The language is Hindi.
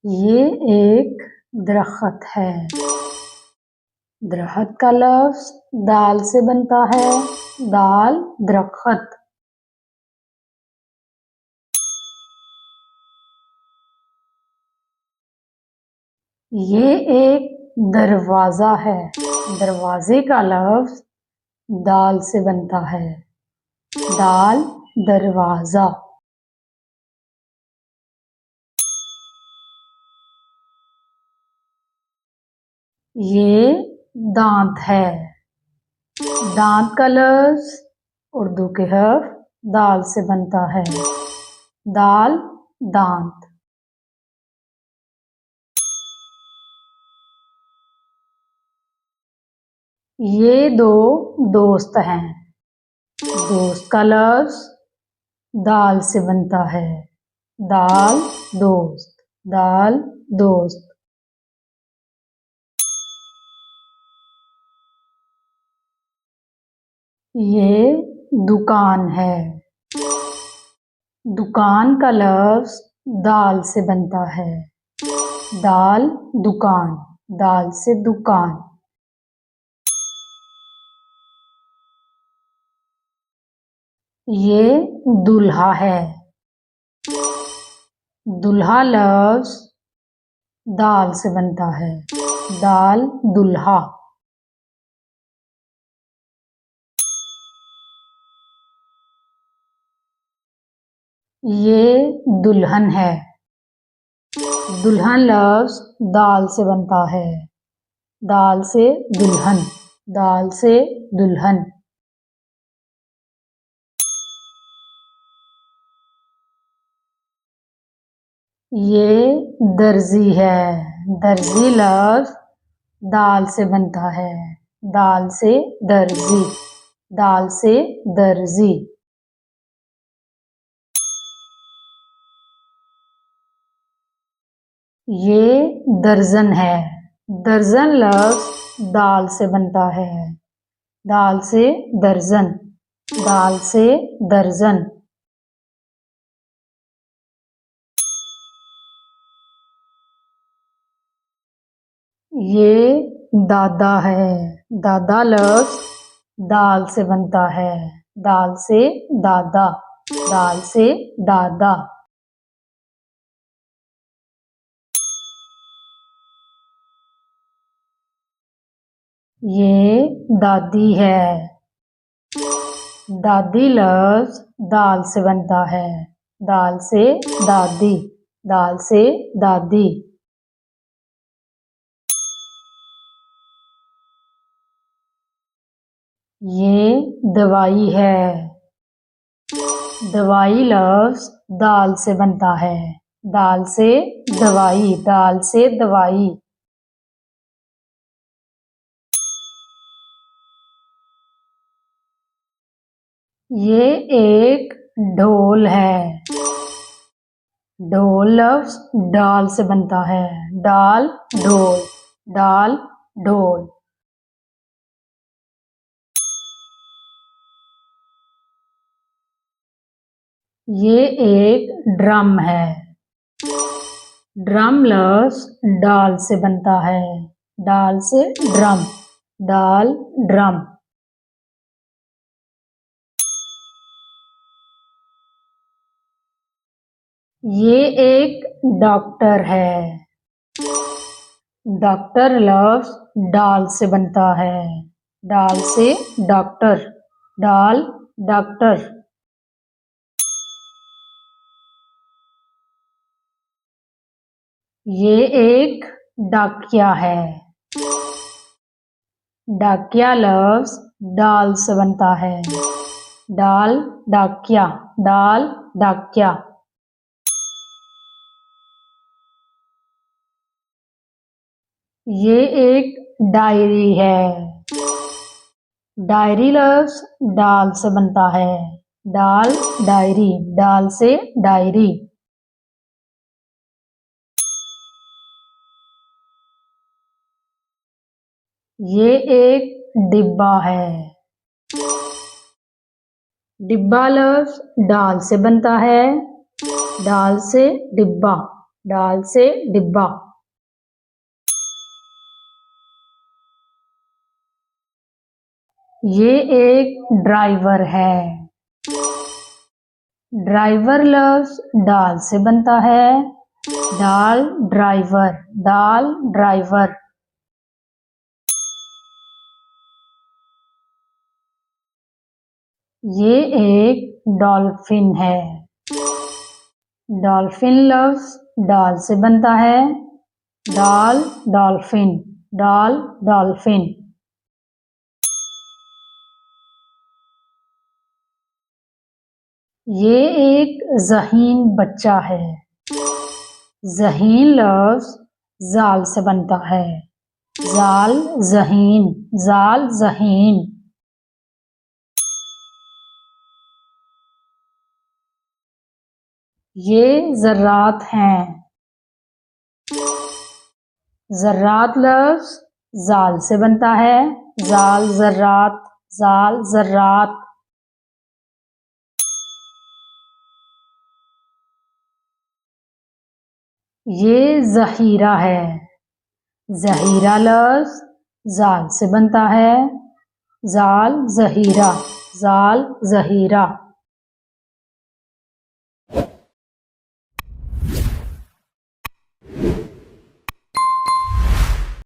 ये एक दरख्त है। दरख्त का लफ्ज दाल से बनता है। दाल दरख्त। ये एक दरवाजा है। दरवाजे का लफ्ज दाल से बनता है। दाल दरवाजा। ये दांत है। दांत का लफ्ज उर्दू के हर्फ दाल से बनता है। दाल दांत। ये दो दोस्त हैं। दोस्त का लफ्ज दाल से बनता है। दाल दोस्त। दाल दोस्त। ये दुकान है। दुकान का लफ्ज दाल से बनता है। दाल दुकान। दाल से दुकान। ये दूल्हा है। दूल्हा लफ्ज दाल से बनता है। दाल दूल्हा। ये दुल्हन है। दुल्हन लफ्ज दाल से बनता है। दाल से दुल्हन। दाल से दुल्हन। ये दर्जी है। दर्जी लफ्ज दाल से बनता है। दाल से दर्जी। दाल से दर्जी। ये दर्जन है। दर्जन लफ्ज दाल से बनता है। दाल से दर्जन। दाल से दर्जन। ये दादा है। दादा लफ्ज दाल से बनता है। दाल से दादा। दाल से दादा। ये दादी है। दादी लफ्ज दाल से बनता है। दाल से दादी। दाल से दादी। ये दवाई है। दवाई लफ्ज दाल से बनता है। दाल से दवाई। दाल से दवाई। ये एक ढोल है। ढोल लफ्ज डाल से बनता है। डाल ढोल। डाल ढोल। ये एक ड्रम है। ड्रम लफ्ज डाल से बनता है। डाल से ड्रम। डाल ड्रम। ये एक डॉक्टर है। डॉक्टर लफ्ज डाल से बनता है। डाल से डॉक्टर। डाल डॉक्टर। ये एक डाकिया है। डाकिया लफ्ज डाल से बनता है। डाल डाकिया। डाल डाकिया। ये एक डायरी है। डायरी लफ्ज डाल से बनता है। डाल डायरी। डाल से डायरी। ये एक डिब्बा है। डिब्बा लफ्ज डाल से बनता है। डाल से डिब्बा। डाल से डिब्बा। ये एक ड्राइवर है। ड्राइवर लफ्ज डाल से बनता है। डाल ड्राइवर, डाल ड्राइवर। ये एक डॉल्फिन है। डॉल्फिन लफ्ज डाल से बनता है। डाल डॉल्फिन, डाल डॉल्फिन। ये एक ज़हीन बच्चा है। ज़हीन लफ्ज जाल से बनता है। जाल ज़हीन, जाल ज़हीन। ये ज़र्रात हैं। ज़र्रात लफ्ज जाल से बनता है। जाल ज़र्रात, जाल ज़र्रात। ये ज़हीरा है। ज़हीरा लफ्ज जाल से बनता है। जाल ज़हीरा, जाल ज़हीरा।